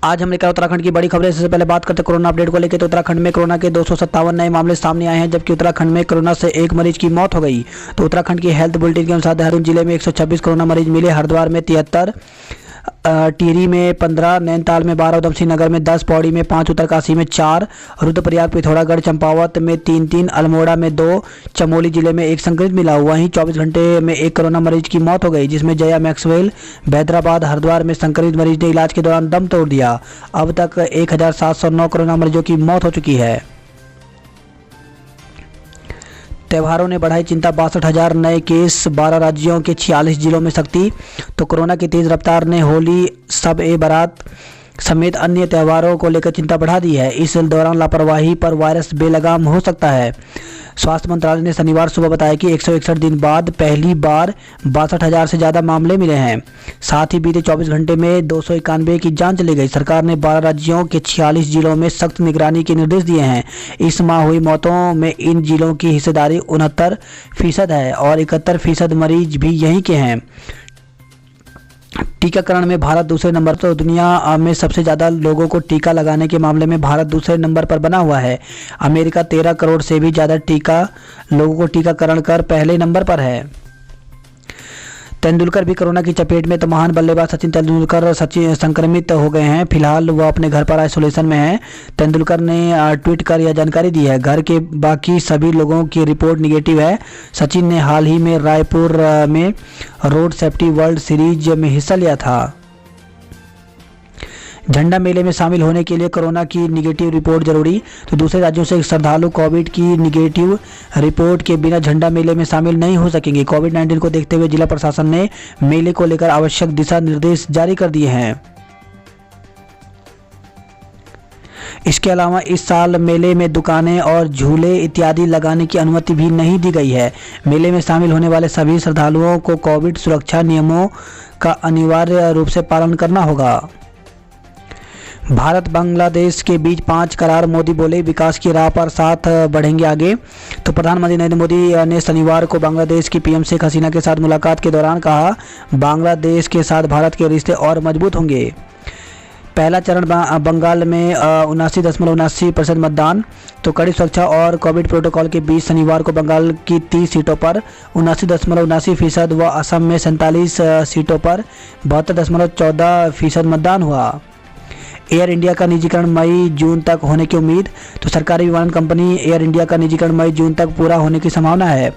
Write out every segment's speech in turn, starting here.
आज हम लेकर उत्तराखंड की बड़ी खबरें। सबसे पहले बात करते हैं कोरोना अपडेट को लेकर। तो उत्तराखंड में कोरोना के 257 नए मामले सामने आए हैं, जबकि उत्तराखंड में कोरोना से एक मरीज की मौत हो गई। तो उत्तराखंड की हेल्थ बुलेटिन के अनुसार देहरादून जिले में 126 कोरोना मरीज मिले, हरिद्वार में 73, टिहरी में 15, नैनीताल में 12, उधमसिंह नगर में 10, पौड़ी में 5, उत्तरकाशी में 4, रुद्रप्रयाग, पिथौरागढ़, चंपावत में 3, अल्मोड़ा में 2, चमोली जिले में 1 संक्रमित मिला। वहीं 24 घंटे में एक कोरोना मरीज की मौत हो गई, जिसमें जया मैक्सवेल, हैदराबाद, हरिद्वार में संक्रमित मरीज ने इलाज के दौरान दम तोड़ दिया। अब तक 1709 कोरोना मरीजों की मौत हो चुकी है। त्योहारों ने बढ़ाई चिंता, 62,000 नए केस, 12 राज्यों के 46 जिलों में सख्ती। तो कोरोना की तेज रफ्तार ने होली, शब ए बारात समेत अन्य त्योहारों को लेकर चिंता बढ़ा दी है। इस दौरान लापरवाही पर वायरस बेलगाम हो सकता है। स्वास्थ्य मंत्रालय ने शनिवार सुबह बताया कि 161 दिन बाद पहली बार 62,000 से ज़्यादा मामले मिले हैं। साथ ही बीते 24 घंटे में 291 की जांच ली गई। सरकार ने 12 राज्यों के 46 जिलों में सख्त निगरानी के निर्देश दिए हैं। इस माह हुई मौतों में इन जिलों की हिस्सेदारी 69% है और 71% मरीज भी यहीं के हैं। टीकाकरण में भारत दूसरे नंबर पर। तो दुनिया में सबसे ज़्यादा लोगों को टीका लगाने के मामले में भारत दूसरे नंबर पर बना हुआ है। अमेरिका 13 करोड़ से भी ज़्यादा लोगों को टीकाकरण कर पहले नंबर पर है। तेंदुलकर भी कोरोना की चपेट में। तो महान बल्लेबाज सचिन तेंदुलकर संक्रमित हो गए हैं। फिलहाल वो अपने घर पर आइसोलेशन में हैं। तेंदुलकर ने ट्वीट कर यह जानकारी दी है। घर के बाकी सभी लोगों की रिपोर्ट निगेटिव है। सचिन ने हाल ही में रायपुर में रोड सेफ्टी वर्ल्ड सीरीज में हिस्सा लिया था। झंडा मेले में शामिल होने के लिए कोरोना की निगेटिव रिपोर्ट जरूरी। तो दूसरे राज्यों से श्रद्धालु कोविड की निगेटिव रिपोर्ट के बिना झंडा मेले में शामिल नहीं हो सकेंगे। कोविड-19 को देखते हुए जिला प्रशासन ने मेले को लेकर आवश्यक दिशा निर्देश जारी कर दिए हैं। इसके अलावा इस साल मेले में दुकानें और झूले इत्यादि लगाने की अनुमति भी नहीं दी गई है। मेले में शामिल होने वाले सभी श्रद्धालुओं को कोविड सुरक्षा नियमों का अनिवार्य रूप से पालन करना होगा। भारत बांग्लादेश के बीच 5 करार। मोदी बोले विकास की राह पर साथ बढ़ेंगे आगे। तो प्रधानमंत्री नरेंद्र मोदी ने शनिवार को बांग्लादेश की पीएम शेख हसीना के साथ मुलाकात के दौरान कहा, बांग्लादेश के साथ भारत के रिश्ते और मजबूत होंगे। पहला चरण बंगाल में 79.79% मतदान। तो कड़ी सुरक्षा और कोविड प्रोटोकॉल के बीच शनिवार को बंगाल की 30 सीटों पर 79.79% व असम में 47 सीटों पर 72.14% मतदान हुआ। एयर इंडिया का निजीकरण मई जून तक होने की उम्मीद। तो सरकारी विमान कंपनी एयर इंडिया का निजीकरण मई जून तक पूरा होने की संभावना है।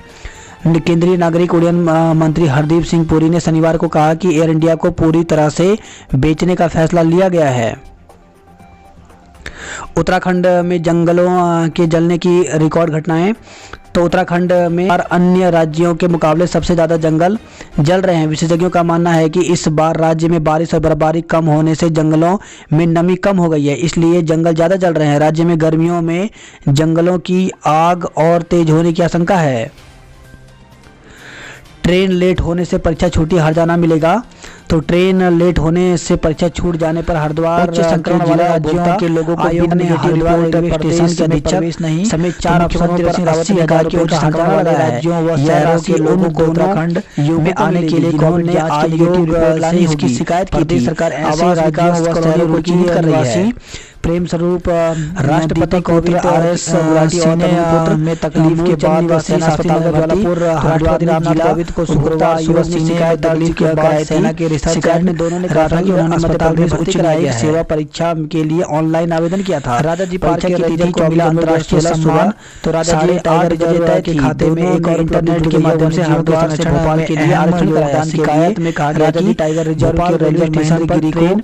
केंद्रीय नागरिक उड्डयन मंत्री हरदीप सिंह पुरी ने शनिवार को कहा कि एयर इंडिया को पूरी तरह से बेचने का फैसला लिया गया है। उत्तराखंड में जंगलों के जलने की रिकॉर्ड घटनाएं। तो उत्तराखंड में और अन्य राज्यों के मुकाबले सबसे ज़्यादा जंगल जल रहे हैं। विशेषज्ञों का मानना है कि इस बार राज्य में बारिश और बर्फबारी कम होने से जंगलों में नमी कम हो गई है, इसलिए जंगल ज़्यादा जल रहे हैं। राज्य में गर्मियों में जंगलों की आग और तेज होने की आशंका है। ट्रेन लेट होने से परीक्षा छूटी, हर्जाना मिलेगा। तो ट्रेन लेट होने से परीक्षा छूट जाने पर हरिद्वार उच्च संक्रमण वाले राज्यों के लोगं को आयोग ने हरिद्वार रेलवे स्टेशन के अधीक्षक नहीं समेत 4 अफसरों पर 80,000 के उच्च संक्रमण वाले राज्यों व शहरों के लोगों को उत्तराखंड में आने के लिए गवर्नमेंट ने आयोग से इसकी शिकायत की थी। सरकार ऐसे राज्यों व शहरों को चिन्हित कर रही है। प्रेम स्वरूप राष्ट्रपति कोविंद आरएस में तकलीफ के बाद सेना अस्पताल में जबलपुर राष्ट्रपति रामनाथ कोविंद को शुक्रवार युवक ने शिकायत दर्ज के बाद सेना के रिसर्चर ने दोनों ने कहा कि उन्होंने अस्पताल में उच्च न्यायिक सेवा परीक्षा के लिए ऑनलाइन आवेदन किया था। राजा जी परीक्षा की तिथि को मिला अंतर्राष्ट्रीय सम्मान। तो राजा जी टाइगर रिजर्व के खाते में एक और इंटरनेट के माध्यम से हरिद्वार से भोपाल के लिए आरक्षण कराया। शिकायत में कहा गया कि टाइगर रिजर्व के रेलवे स्टेशन पर ट्रेन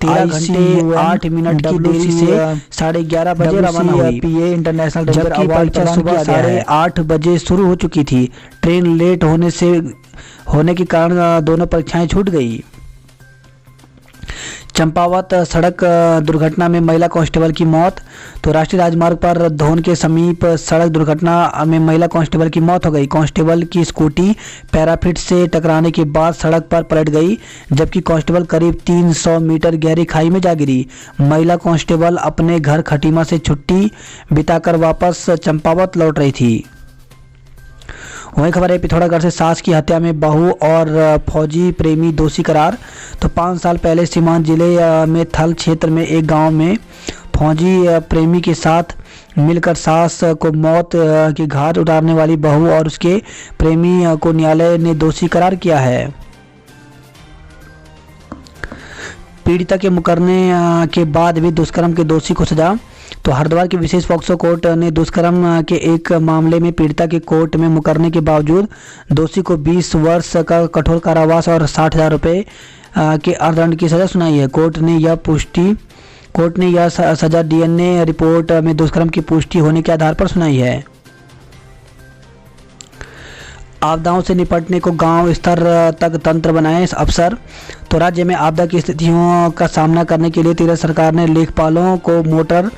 13 घंटे 8 मिनट की देरी से 11:30 बजे रवाना हुई। पीए इंटरनेशनल जबकि परीक्षा सुबह 8:30 बजे शुरू हो चुकी थी। ट्रेन लेट होने के कारण दोनों परीक्षाएं छूट गई। चंपावत सड़क दुर्घटना में महिला कांस्टेबल की मौत। तो राष्ट्रीय राजमार्ग पर धौन के समीप सड़क दुर्घटना में महिला कांस्टेबल की मौत हो गई। कांस्टेबल की स्कूटी पैराफिट से टकराने के बाद सड़क पर पलट गई, जबकि कांस्टेबल करीब 300 मीटर गहरी खाई में जा गिरी। महिला कांस्टेबल अपने घर खटीमा से छुट्टी बिताकर वापस चंपावत लौट रही थी। वहीं खबर है पिथौरागढ़ से सास की हत्या में बहू और फौजी प्रेमी दोषी करार। तो 5 साल पहले सीमांत जिले में थल क्षेत्र में एक गांव में फौजी प्रेमी के साथ मिलकर सास को मौत की घाट उतारने वाली बहू और उसके प्रेमी को न्यायालय ने दोषी करार किया है। पीड़िता के मुकरने के बाद भी दुष्कर्म के दोषी को सजा। तो हरिद्वार की विशेष पॉक्सो कोर्ट ने दुष्कर्म के एक मामले में पीड़िता के कोर्ट में मुकरने के बावजूद दोषी को 20 वर्ष का कठोर कारावास और 60,000 रुपये के अर्थदंड की सजा सुनाई है। कोर्ट ने यह सजा डीएनए रिपोर्ट में दुष्कर्म की पुष्टि होने के आधार पर सुनाई है। आपदाओं से निपटने को गांव स्तर तक तंत्र बनाए अफसर। तो राज्य में आपदा की स्थितियों का सामना करने के लिए तीरथ सरकार ने लेखपालों को मोटर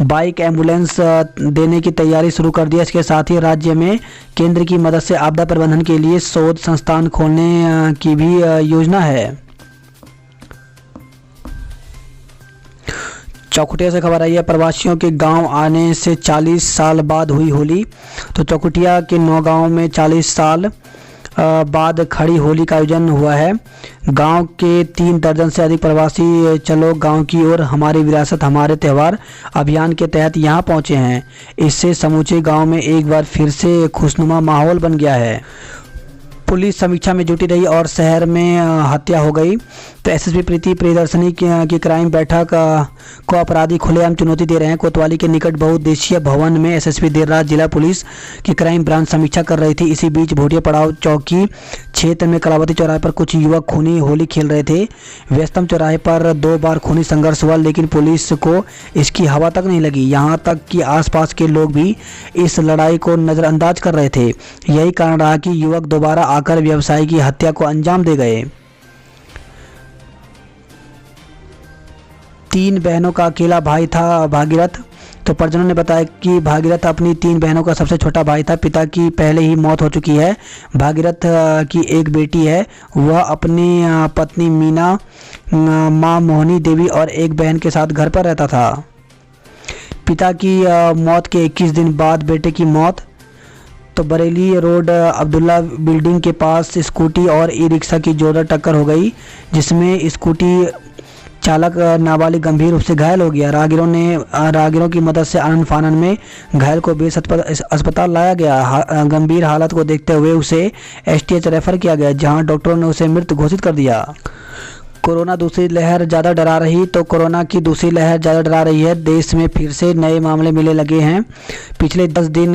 बाइक एम्बुलेंस देने की तैयारी शुरू कर दी है। इसके साथ ही राज्य में केंद्र की मदद से आपदा प्रबंधन के लिए शोध संस्थान खोलने की भी योजना है। चौखुटिया से खबर आई है प्रवासियों के गांव आने से 40 साल बाद हुई होली। तो चौखुटिया के 9 गांव में 40 साल बाद खड़ी होली का आयोजन हुआ है। गांव के 3 दर्जन से अधिक प्रवासी चलो गांव की ओर हमारी विरासत हमारे त्यौहार अभियान के तहत यहां पहुंचे हैं। इससे समूचे गांव में एक बार फिर से खुशनुमा माहौल बन गया है। पुलिस समीक्षा में जुटी रही और शहर में हत्या हो गई। तो एसएसपी प्रीति प्रियदर्शनी की क्राइम बैठक को अपराधी खुलेआम चुनौती दे रहे हैं। कोतवाली के निकट बहुउद्देशीय भवन में एसएसपी देर रात जिला पुलिस की क्राइम ब्रांच समीक्षा कर रही थी। इसी बीच भोटिया पड़ाव चौकी क्षेत्र में कलावती चौराहे पर कुछ युवक खूनी होली खेल रहे थे। व्यस्तम चौराहे पर 2 बार खूनी संघर्ष हुआ, लेकिन पुलिस को इसकी हवा तक नहीं लगी। यहाँ तक कि आसपास के लोग भी इस लड़ाई को नज़रअंदाज कर रहे थे। यही कारण रहा कि युवक दोबारा आकर व्यवसायी की हत्या को अंजाम दे गए। 3 बहनों का अकेला भाई था भागीरथ। तो परिजनों ने बताया कि भागीरथ अपनी 3 बहनों का सबसे छोटा भाई था। पिता की पहले ही मौत हो चुकी है। भागीरथ की एक बेटी है। वह अपनी पत्नी मीना, माँ मोहनी देवी और एक बहन के साथ घर पर रहता था। पिता की मौत के 21 दिन बाद बेटे की मौत। तो बरेली रोड अब्दुल्ला बिल्डिंग के पास स्कूटी और ई रिक्शा की जोरदार टक्कर हो गई, जिसमें स्कूटी चालक नाबालिग गंभीर रूप से घायल हो गया। राहगीरों की मदद से आनन फानन में घायल को बेस अस्पताल लाया गया। गंभीर हालत को देखते हुए उसे एसटीएच रेफर किया गया, जहां डॉक्टरों ने उसे मृत घोषित कर दिया। कोरोना दूसरी लहर ज़्यादा डरा रही। तो कोरोना की दूसरी लहर ज़्यादा डरा रही है। देश में फिर से नए मामले मिलने लगे हैं। पिछले 10 दिन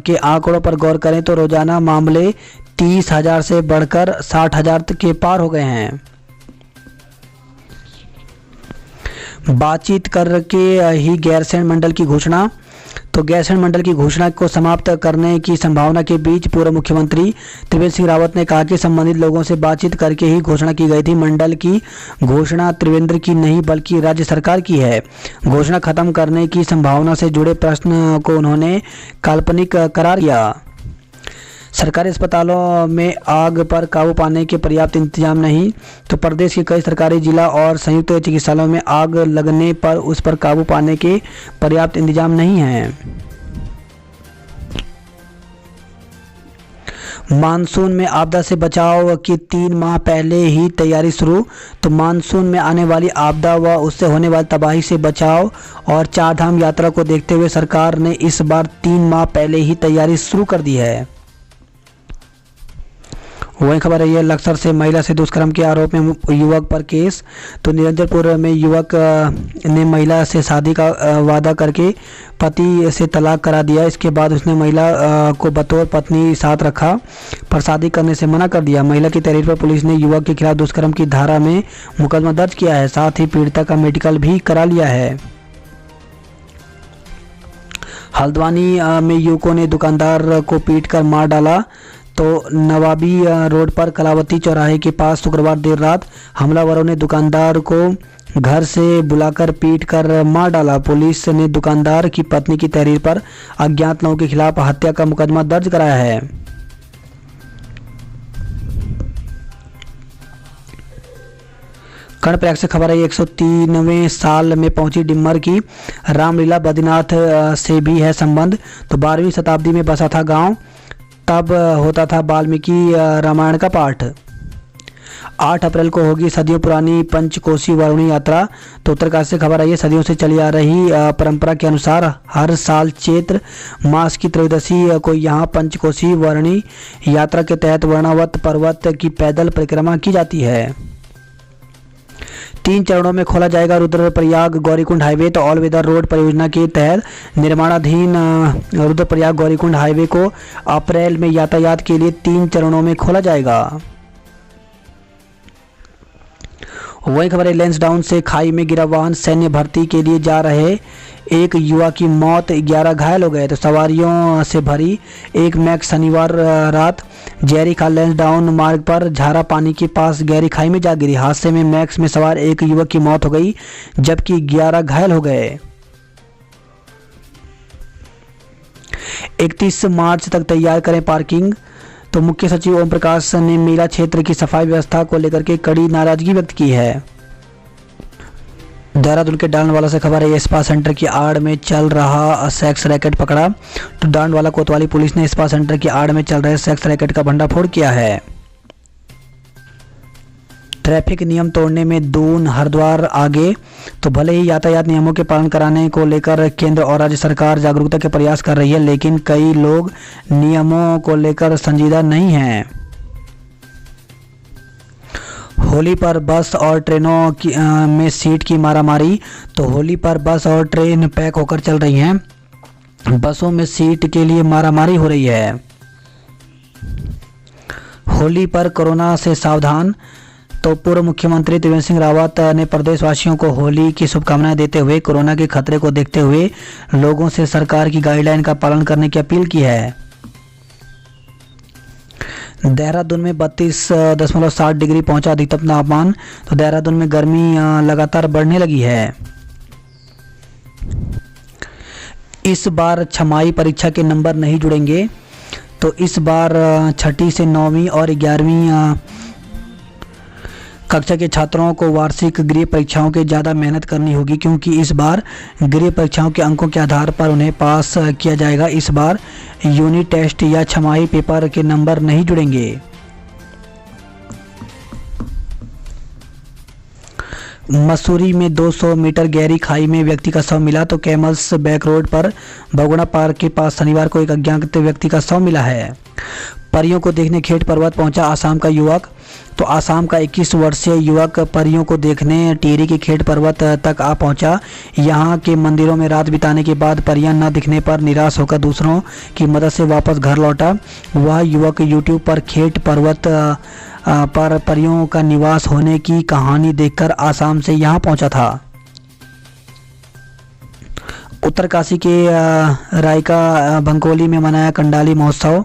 के आंकड़ों पर गौर करें तो रोजाना मामले 30,000 से बढ़कर 60,000 के पार हो गए हैं। बातचीत करके ही गैरसैंण मंडल की घोषणा। तो गैरसैंण मंडल की घोषणा को समाप्त करने की संभावना के बीच पूर्व मुख्यमंत्री त्रिवेंद्र सिंह रावत ने कहा कि संबंधित लोगों से बातचीत करके ही घोषणा की गई थी। मंडल की घोषणा त्रिवेंद्र की नहीं बल्कि राज्य सरकार की है। घोषणा खत्म करने की संभावना से जुड़े प्रश्न को उन्होंने काल्पनिक करार दिया। सरकारी अस्पतालों में आग पर काबू पाने के पर्याप्त इंतजाम नहीं। तो प्रदेश के कई सरकारी जिला और संयुक्त चिकित्सालयों में आग लगने पर उस पर काबू पाने के पर्याप्त इंतजाम नहीं है। मानसून में आपदा से बचाव की 3 माह पहले ही तैयारी शुरू। तो मानसून में आने वाली आपदा व उससे होने वाली तबाही से बचाव और 4 धाम यात्रा को देखते हुए सरकार ने इस बार 3 माह पहले ही तैयारी शुरू कर दी है। वही खबर है, लक्सर से महिला से दुष्कर्म के आरोप में युवक पर केस। तो निरंजनपुर में युवक ने महिला से शादी का वादा करके पति से तलाक करा दिया। इसके बाद उसने महिला को बतौर पत्नी साथ रखा पर शादी करने से मना कर दिया। महिला की तहरीर पर पुलिस ने युवक के खिलाफ दुष्कर्म की धारा में मुकदमा दर्ज किया है। साथ ही पीड़िता का मेडिकल भी करा लिया है। हल्द्वानी में युवकों ने दुकानदार को पीटकर मार डाला। तो नवाबी रोड पर कलावती चौराहे के पास शुक्रवार देर रात हमलावरों ने दुकानदार को घर से बुलाकर पीटकर मार डाला। पुलिस ने दुकानदार की पत्नी की तहरीर पर अज्ञात लोगों के खिलाफ हत्या का मुकदमा दर्ज कराया है। कर्णप्रयाग से खबर है, 103वें साल में पहुंची डिम्मर की रामलीला बद्रीनाथ से भी है संबंध। तो 12वीं शताब्दी में बसा था गांव। तब होता था वाल्मीकि रामायण का पाठ। 8 अप्रैल को होगी सदियों पुरानी पंचकोसी वरुणी यात्रा। तो उत्तरकाशी से खबर आई है, सदियों से चली आ रही परंपरा के अनुसार हर साल चैत्र मास की त्रयोदशी को यहाँ पंचकोसी वरुणी यात्रा के तहत वर्णावत पर्वत की पैदल परिक्रमा की जाती है। 3 चरणों में खोला जाएगा रुद्रप्रयाग गौरीकुंड हाईवे। तो ऑल वेदर रोड परियोजना के तहत निर्माणाधीन रुद्रप्रयाग गौरीकुंड हाईवे को अप्रैल में यातायात के लिए 3 चरणों में खोला जाएगा। वही खबर है, लैंसडाउन से खाई में गिरा वाहन, सैन्य भर्ती के लिए जा रहे एक युवा की मौत, 11 घायल हो गए। तो सवारियों से भरी एक मैक्स शनिवार रात जैरी खाल लैंसडाउन मार्ग पर झारा पानी के पास गहरी खाई में जा गिरी। हादसे में मैक्स में सवार एक युवक की मौत हो गई जबकि 11 घायल हो गए। 31 मार्च तक तैयार करें पार्किंग। तो मुख्य सचिव ओम प्रकाश ने मेला क्षेत्र की सफाई व्यवस्था को लेकर के कड़ी नाराजगी व्यक्त की है। देहरादून के डांडवाला से खबर है, स्पा सेंटर की आड़ में चल रहा सेक्स रैकेट पकड़ा। तो डांडवाला कोतवाली पुलिस ने स्पा सेंटर की आड़ में चल रहे सेक्स रैकेट का भंडाफोड़ किया है। ट्रैफिक नियम तोड़ने में दून हरिद्वार आगे। तो भले ही यातायात नियमों के पालन कराने को लेकर केंद्र और राज्य सरकार जागरूकता के प्रयास कर रही है, लेकिन कई लोग नियमों को लेकर संजीदा नहीं हैं। होली पर बस और ट्रेनों में सीट की मारामारी। तो होली पर बस और ट्रेन पैक होकर चल रही हैं, बसों में सीट के लिए मारामारी हो रही है। होली पर कोरोना से सावधान। तो पूर्व मुख्यमंत्री त्रिवेंद्र सिंह रावत ने प्रदेशवासियों को होली की शुभकामनाएं देते हुए कोरोना के खतरे को देखते हुए लोगों से सरकार की गाइडलाइन का पालन करने की अपील की है। देहरादून में 32.7 डिग्री पहुंचा अधिकतम तापमान। तो देहरादून में गर्मी लगातार बढ़ने लगी है। इस बार छमाही परीक्षा के नंबर नहीं जुड़ेंगे। तो इस बार 6ठी से 9वीं और 11वीं कक्षा के छात्रों को वार्षिक गृह परीक्षाओं के ज़्यादा मेहनत करनी होगी, क्योंकि इस बार गृह परीक्षाओं के अंकों के आधार पर उन्हें पास किया जाएगा। इस बार यूनिट टेस्ट या छमाही पेपर के नंबर नहीं जुड़ेंगे। मसूरी में 200 मीटर गहरी खाई में व्यक्ति का शव मिला। तो कैमल्स बैक रोड पर बगुड़ा पार्क के पास शनिवार को एक अज्ञात व्यक्ति का शव मिला है। परियों को देखने खेट पर्वत पहुंचा आसाम का युवक। तो आसाम का 21 वर्षीय युवक परियों को देखने टिहरी के खेट पर्वत तक आ पहुंचा। यहां के मंदिरों में रात बिताने के बाद परियां न दिखने पर निराश होकर दूसरों की मदद से वापस घर लौटा। वह युवक यूट्यूब पर खेट पर्वत पर परियों का निवास होने की कहानी देखकर आसाम से यहां पहुंचा था। उत्तरकाशी के रायका भंकोली में मनाया कंडाली महोत्सव।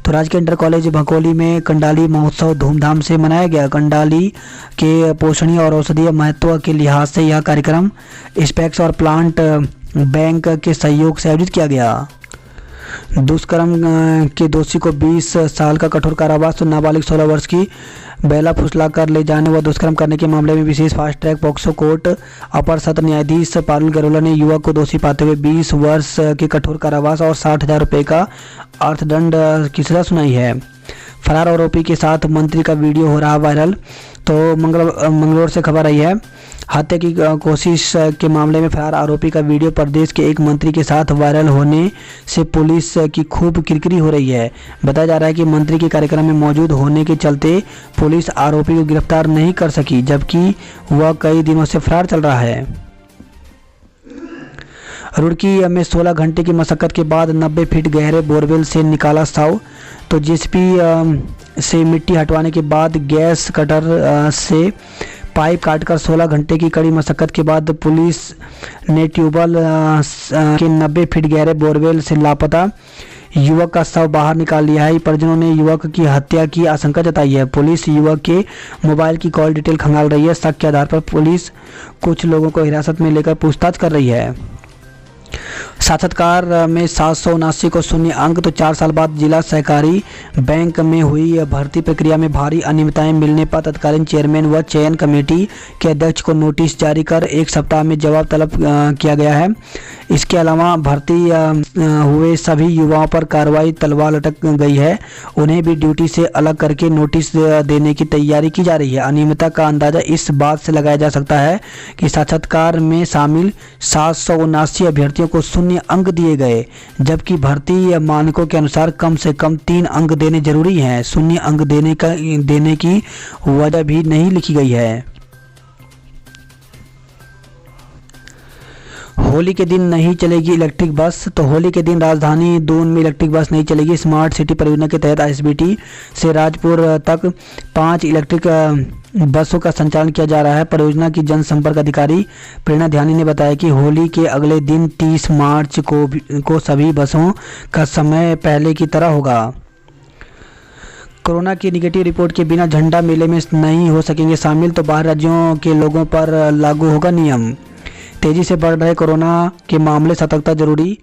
तो राजकीय इंटर कॉलेज भंकोली में कंडाली महोत्सव धूमधाम से मनाया गया। कंडाली के पोषणीय और औषधीय महत्व के लिहाज से यह कार्यक्रम स्पेक्स और प्लांट बैंक के सहयोग से आयोजित किया गया। दुष्कर्म के दोषी को 20 साल का कठोर कारावास। तो नाबालिग 16 वर्ष की बेला फुसलाकर ले जाने व दुष्कर्म करने के मामले में विशेष फास्ट ट्रैक पॉक्सो कोर्ट अपर सत्र न्यायाधीश पारुल गरोला ने युवक को दोषी पाते हुए 20 वर्ष के कठोर कारावास और 60,000 रुपये का अर्थदंड की सजा सुनाई है। फरार आरोपी के साथ मंत्री का वीडियो हो रहा वायरल। तो मंगलौर से खबर आई है, हत्या की कोशिश के मामले में फरार आरोपी का वीडियो प्रदेश के एक मंत्री के साथ वायरल होने से पुलिस की खूब किरकिरी हो रही है। बताया जा रहा है कि मंत्री के कार्यक्रम में मौजूद होने के चलते पुलिस आरोपी को गिरफ्तार नहीं कर सकी, जबकि वह कई दिनों से फरार चल रहा है। रुड़की में 16 घंटे की मशक्कत के बाद 90 फीट गहरे बोरवेल से निकाला शव। तो जेसीबी से मिट्टी हटवाने के बाद गैस कटर से पाइप काटकर 16 घंटे की कड़ी मशक्कत के बाद पुलिस ने ट्यूबवेल के 90 फीट गहरे बोरवेल से लापता युवक का शव बाहर निकाल लिया है। परिजनों ने युवक की हत्या की आशंका जताई है। पुलिस युवक के मोबाइल की कॉल डिटेल खंगाल रही है। शक के आधार पर पुलिस कुछ लोगों को हिरासत में लेकर पूछताछ कर रही है। साक्षात्कार में 779 को शून्य अंक। तो 4 साल बाद जिला सहकारी बैंक में हुई भर्ती प्रक्रिया में भारी अनियमितताएं मिलने पर तत्कालीन चेयरमैन व चयन कमेटी के अध्यक्ष को नोटिस जारी कर 1 सप्ताह में जवाब तलब किया गया है। इसके अलावा भर्ती हुए सभी युवाओं पर कार्रवाई तलवार लटक गई है। उन्हें भी ड्यूटी से अलग करके नोटिस देने की तैयारी की जा रही है। अनियमितता का अंदाजा इस बात से लगाया जा सकता है कि साक्षात्कार में शामिल 779 अभ्यर्थियों को शून्य अंक दिए गए, जबकि भर्ती मानकों के अनुसार कम से कम 3 अंक देने जरूरी हैं। शून्य अंक देने की वजह भी नहीं लिखी गई है। होली के दिन नहीं चलेगी इलेक्ट्रिक बस। तो होली के दिन राजधानी दून में इलेक्ट्रिक बस नहीं चलेगी। स्मार्ट सिटी परियोजना के तहत आईएसबीटी से राजपुर तक 5 इलेक्ट्रिक बसों का संचालन किया जा रहा है। परियोजना की जनसंपर्क अधिकारी प्रेरणा ध्यानी ने बताया कि होली के अगले दिन 30 मार्च को सभी बसों का समय पहले की तरह होगा। कोरोना की निगेटिव रिपोर्ट के बिना झंडा मेले में नहीं हो सकेंगे शामिल। तो बाहर राज्यों के लोगों पर लागू होगा नियम। तेजी से बढ़ रहे कोरोना के मामले, सतर्कता जरूरी।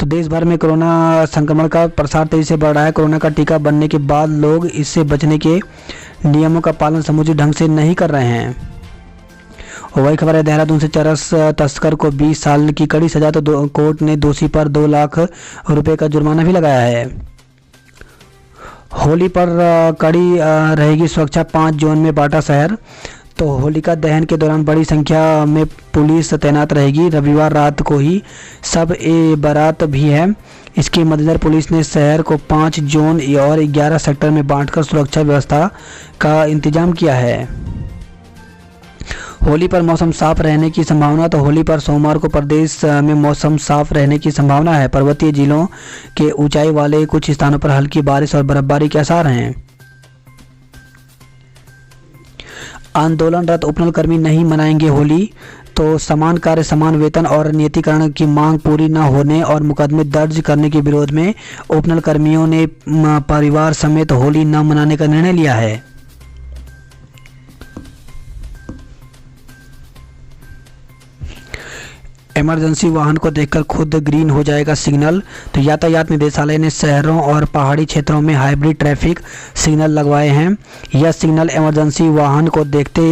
तो देश भर में कोरोना संक्रमण का प्रसार तेजी से बढ़ रहा है। कोरोना का टीका बनने के बाद लोग इससे बचने के नियमों का पालन समुचित ढंग से नहीं कर रहे हैं। और वही खबर है, देहरादून से चरस तस्कर को 20 साल की कड़ी सजा। तो कोर्ट ने दोषी पर 2 लाख रुपए का जुर्माना भी लगाया है। होली पर कड़ी रहेगी सुरक्षा, 5 जोन में बांटा शहर। तो होलिका दहन के दौरान बड़ी संख्या में पुलिस तैनात रहेगी। रविवार रात को ही सब बारात भी है। इसके मद्देनजर पुलिस ने शहर को 5 जोन और 11 सेक्टर में बांटकर सुरक्षा व्यवस्था का इंतजाम किया है। होली पर मौसम साफ रहने की संभावना। तो होली पर सोमवार को प्रदेश में मौसम साफ रहने की संभावना है। पर्वतीय जिलों के ऊंचाई वाले कुछ स्थानों पर हल्की बारिश और बर्फबारी के आसार हैं। आंदोलनरत उपनल कर्मी नहीं मनाएंगे होली। तो समान कार्य समान वेतन और नियतिकरण की मांग पूरी न होने और मुकदमे दर्ज करने के विरोध में उपनल कर्मियों ने परिवार समेत होली न मनाने का निर्णय लिया है। इमरजेंसी वाहन को देखकर खुद ग्रीन हो जाएगा सिग्नल। तो यातायात निदेशालय ने शहरों और पहाड़ी क्षेत्रों में हाइब्रिड ट्रैफिक सिग्नल लगवाए हैं। यह सिग्नल इमरजेंसी वाहन को देखते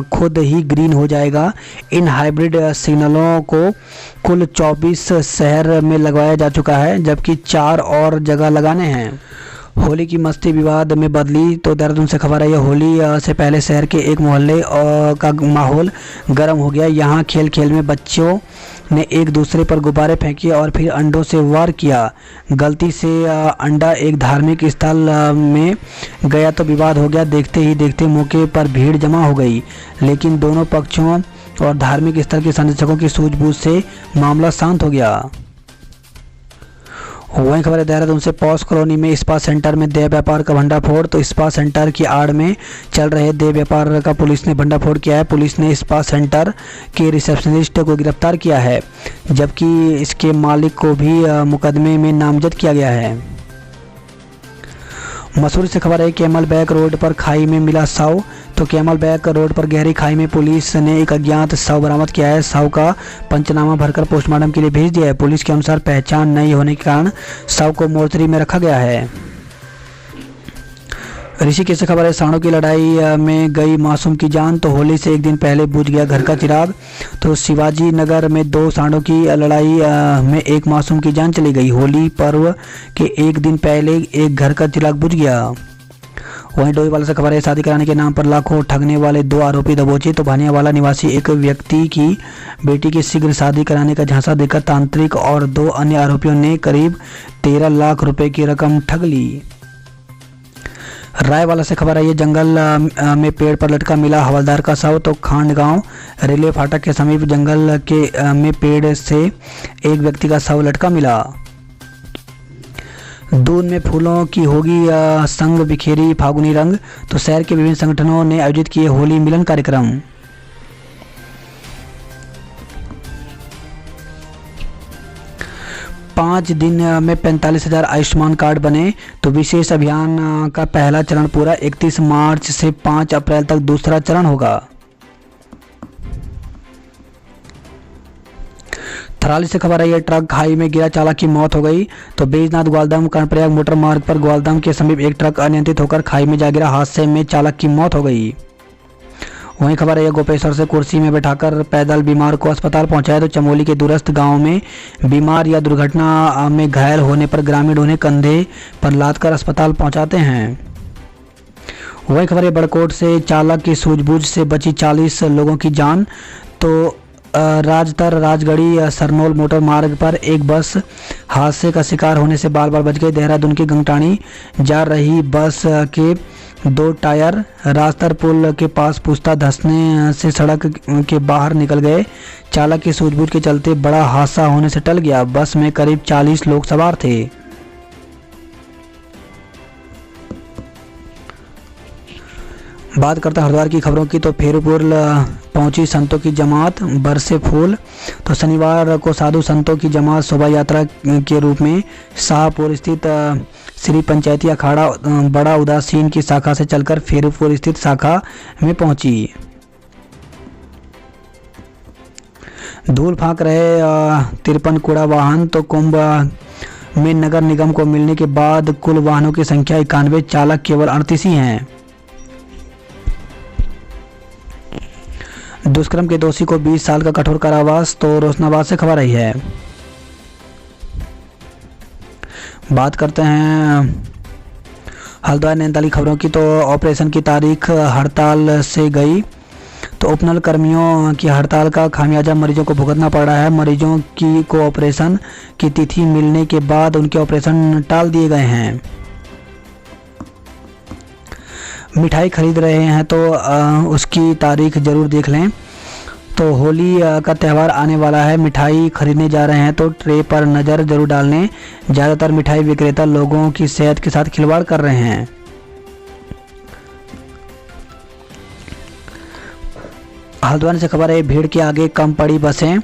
खुद ही ग्रीन हो जाएगा। इन हाइब्रिड सिग्नलों को कुल 24 शहर में लगवाया जा चुका है, जबकि 4 और जगह लगाने हैं। होली की मस्ती विवाद में बदली। तो देहरादून से खबर है, होली से पहले शहर के एक मोहल्ले का माहौल गर्म हो गया। यहाँ खेल खेल में बच्चों ने एक दूसरे पर गुब्बारे फेंके और फिर अंडों से वार किया। गलती से अंडा एक धार्मिक स्थल में गया तो विवाद हो गया। देखते ही देखते मौके पर भीड़ जमा हो गई, लेकिन दोनों पक्षों और धार्मिक स्थल के संरक्षकों की सूझबूझ से मामला शांत हो गया। वहीं खबर है, देहरादून से पॉस कॉलोनी में इस्पात सेंटर में देह व्यापार का भंडाफोड़। तो इस्पात सेंटर की आड़ में चल रहे देह व्यापार का पुलिस ने भंडाफोड़ किया है। पुलिस ने इस्पात सेंटर के रिसेप्शनिस्ट को गिरफ्तार किया है, जबकि इसके मालिक को भी मुकदमे में नामजद किया गया है। मसूरी से खबर है, कैमल बैक रोड पर खाई में मिला शव। तो कैमल बैक रोड पर गहरी खाई में पुलिस ने एक अज्ञात शव बरामद किया है। शव का पंचनामा भरकर पोस्टमार्टम के लिए भेज दिया है। पुलिस के अनुसार पहचान नहीं होने के कारण शव को मोर्चरी में रखा गया है। ऋषिकेश से खबर है, सांडों की लड़ाई में गई मासूम की जान। तो होली से एक दिन पहले बुझ गया घर का चिराग। तो शिवाजी नगर में 2 सांडों की लड़ाई में एक मासूम की जान चली गई। होली पर्व के एक दिन पहले एक घर का चिराग बुझ गया। वहीं डोईवाला से खबर है, शादी कराने के नाम पर लाखों ठगने वाले 2 आरोपी दबोचे। तो भानियावाला निवासी एक व्यक्ति की बेटी की शीघ्र शादी कराने का झांसा देकर तांत्रिक और 2 अन्य आरोपियों ने करीब 13 लाख रुपए की रकम ठग ली। रायवाला से खबर है, ये जंगल में पेड़ पर लटका मिला हवलदार का शव। तो खांडगांव रेलवे फाटक के समीप जंगल के में पेड़ से एक व्यक्ति का शव लटका मिला। दून में फूलों की होगी संग बिखेरी फागुनी रंग। तो शहर के विभिन्न संगठनों ने आयोजित किए होली मिलन कार्यक्रम। पाँच दिन में 45,000 आयुष्मान कार्ड बने। तो विशेष अभियान का पहला चरण पूरा। 31 मार्च से 5 अप्रैल तक दूसरा चरण होगा। थराली से खबर है, यह ट्रक खाई में गिरा, चालक की मौत हो गई। तो बैजनाथ ग्वालदम कर्णप्रयाग मोटर मार्ग पर ग्वालदम के समीप एक ट्रक अनियंत्रित होकर खाई में जा गिरा। हादसे में चालक की मौत हो गई। वहीं खबर है गोपेश्वर से कुर्सी में बैठाकर पैदल बीमार को अस्पताल पहुंचाया। तो चमोली के दूरस्थ गांव में बीमार या दुर्घटना में घायल होने पर ग्रामीण उन्हें कंधे पर लादकर अस्पताल पहुंचाते हैं। वही खबर है बड़कोट से चालक की सूझबूझ से बची 40 लोगों की जान। तो राजतर राजगढ़ी सरनोल मोटर मार्ग पर एक बस हादसे का शिकार होने से बाल बाल बच गई। देहरादून की गंगटाणी जा रही बस के 2 टायर राजतर पुल के पास पुस्ता धंसने से सड़क के बाहर निकल गए। चालक की सूझबूझ के चलते बड़ा हादसा होने से टल गया। बस में करीब 40 लोग सवार थे। बात करते हैं हरिद्वार की खबरों की। तो फेरूपुर पहुंची संतों की जमात, बरसे फूल। तो शनिवार को साधु संतों की जमात शोभा यात्रा के रूप में शाहपुर स्थित श्री पंचायती अखाड़ा बड़ा उदासीन की शाखा से चलकर फेरूपुर स्थित शाखा में पहुंची। धूल फांक रहे 53 कूड़ा वाहन। तो कुंभ में नगर निगम को मिलने के बाद कुल वाहनों की संख्या 91, चालक केवल 38 ही हैं। दुष्कर्म के दोषी को 20 साल का कठोर कारावास। तो रोशनाबाद से खबर आई है। बात करते हैं हल्द्वानी नैनीताल की खबरों की। तो ऑपरेशन की तारीख हड़ताल से गई। तो उपनल कर्मियों की हड़ताल का खामियाजा मरीजों को भुगतना पड़ रहा है। मरीजों को ऑपरेशन की तिथि मिलने के बाद उनके ऑपरेशन टाल दिए गए हैं। मिठाई खरीद रहे हैं तो उसकी तारीख ज़रूर देख लें। तो होली का त्यौहार आने वाला है, मिठाई खरीदने जा रहे हैं तो ट्रे पर नज़र जरूर डाल लें। ज़्यादातर मिठाई विक्रेता लोगों की सेहत के साथ खिलवाड़ कर रहे हैं। हल्द्वानी से खबर है भीड़ के आगे कम पड़ी बसें।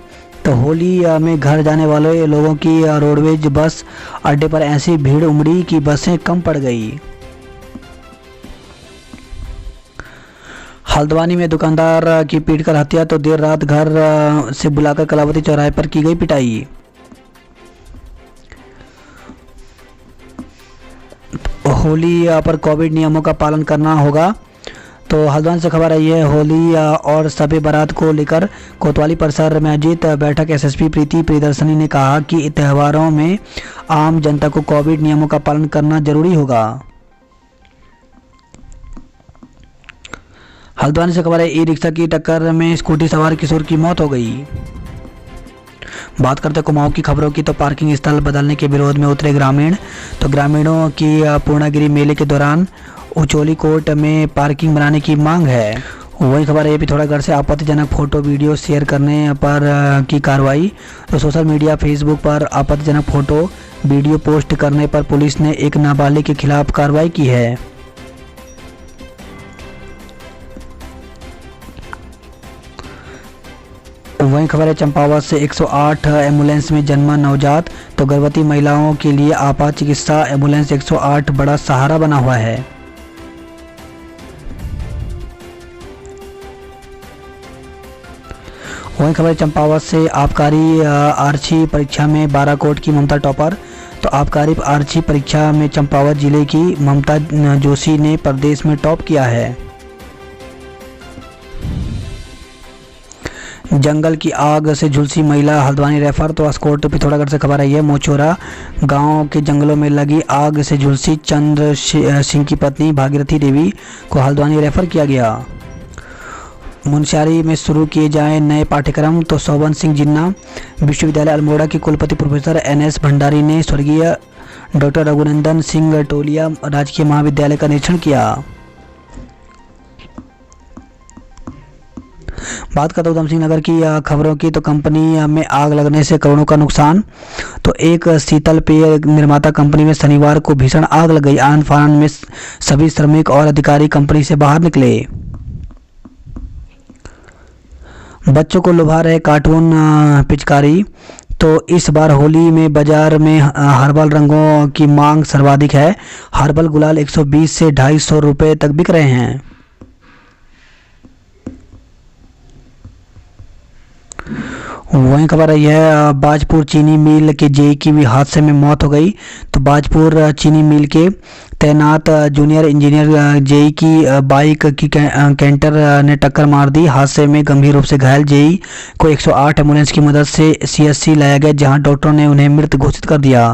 तो होली में घर जाने वाले लोगों की रोडवेज बस अड्डे पर ऐसी भीड़ उमड़ी कि बसें कम पड़ गई। हल्द्वानी में दुकानदार की पीटकर हत्या। तो देर रात घर से बुलाकर कलावती चौराहे पर की गई पिटाई। होली पर कोविड नियमों का पालन करना होगा। तो हल्द्वानी से खबर आई है होली और शब बारात को लेकर कोतवाली परिसर में आयोजित बैठक एसएसपी प्रीति प्रियदर्शनी ने कहा कि त्योहारों में आम जनता को कोविड नियमों का पालन करना जरूरी होगा। हल्द्वानी से खबर है ई रिक्शा की टक्कर में स्कूटी सवार किशोर की मौत हो गई। बात करते हैं कुमाऊं की खबरों की। तो पार्किंग स्थल बदलने के विरोध में उतरे ग्रामीण। तो ग्रामीणों की पूर्णागिरी मेले के दौरान उचोली कोर्ट में पार्किंग बनाने की मांग है। वही खबर है पिथौरागढ़ से आपत्तिजनक फोटो वीडियो शेयर करने पर की कार्रवाई। तो सोशल मीडिया फेसबुक पर आपत्तिजनक फोटो वीडियो पोस्ट करने पर पुलिस ने एक नाबालिग के खिलाफ कार्रवाई की है। वहीं खबर है चंपावत से 108 एम्बुलेंस में जन्मा नवजात। तो गर्भवती महिलाओं के लिए आपात चिकित्सा एम्बुलेंस 108 बड़ा सहारा बना हुआ है। वहीं खबर चंपावत से आबकारी आरक्षी परीक्षा में बाराकोट की ममता टॉपर। तो आबकारी आरक्षी परीक्षा में चंपावत जिले की ममता जोशी ने प्रदेश में टॉप किया है। जंगल की आग से झुलसी महिला हल्द्वानी रेफर। तो अस्कोट पिथौरागढ़ से खबर आई है मोचोरा गांव के जंगलों में लगी आग से झुलसी चंद्र सिंह की पत्नी भागीरथी देवी को हल्द्वानी रेफर किया गया। मुनस्यारी में शुरू किए जाएं नए पाठ्यक्रम। तो शोभन सिंह जिन्ना विश्वविद्यालय अल्मोड़ा के कुलपति प्रोफेसर NS भंडारी ने स्वर्गीय डॉक्टर रघुनंदन सिंह टोलिया राजकीय महाविद्यालय का निरीक्षण किया। बात करते उधम सिंह नगर की खबरों की। तो कंपनी में आग लगने से करोड़ों का नुकसान। तो एक शीतल पेय निर्माता कंपनी में शनिवार को भीषण आग लग गई। आन फान में सभी श्रमिक और अधिकारी कंपनी से बाहर निकले। बच्चों को लुभा रहे कार्टून पिचकारी। तो इस बार होली में बाजार में हर्बल रंगों की मांग सर्वाधिक है। हर्बल गुलाल 120 से 250 रुपये तक बिक रहे हैं। वहीं खबर आई है बाजपुर चीनी मिल के जेई की भी हादसे में मौत हो गई। तो बाजपुर चीनी मिल के तैनात जूनियर इंजीनियर जेई की बाइक की कैंटर ने टक्कर मार दी। हादसे में गंभीर रूप से घायल जेई को 108 एम्बुलेंस की मदद से सीएससी लाया गया, जहां डॉक्टरों ने उन्हें मृत घोषित कर दिया।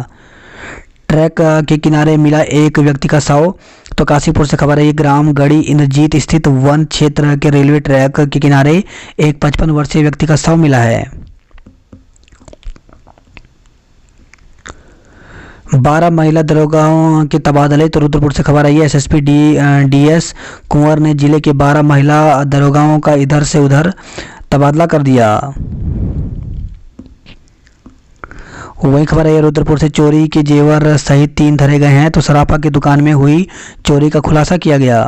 ट्रैक के किनारे मिला एक व्यक्ति का शव। तो काशीपुर से खबर है, ग्राम गढ़ी इंद्रजीत स्थित वन क्षेत्र के रेलवे ट्रैक के किनारे एक 55 वर्षीय व्यक्ति का शव मिला है। 12 महिला दरोगाओं के तबादले। तो रुद्रपुर से खबर आई है, एसएसपी डीएस कुंवर ने जिले के 12 महिला दरोगाओं का इधर से उधर तबादला कर दिया। वही खबर है, रुद्रपुर से चोरी के जेवर सहित 3 धरे गए हैं। तो सराफा की दुकान में हुई चोरी का खुलासा किया गया।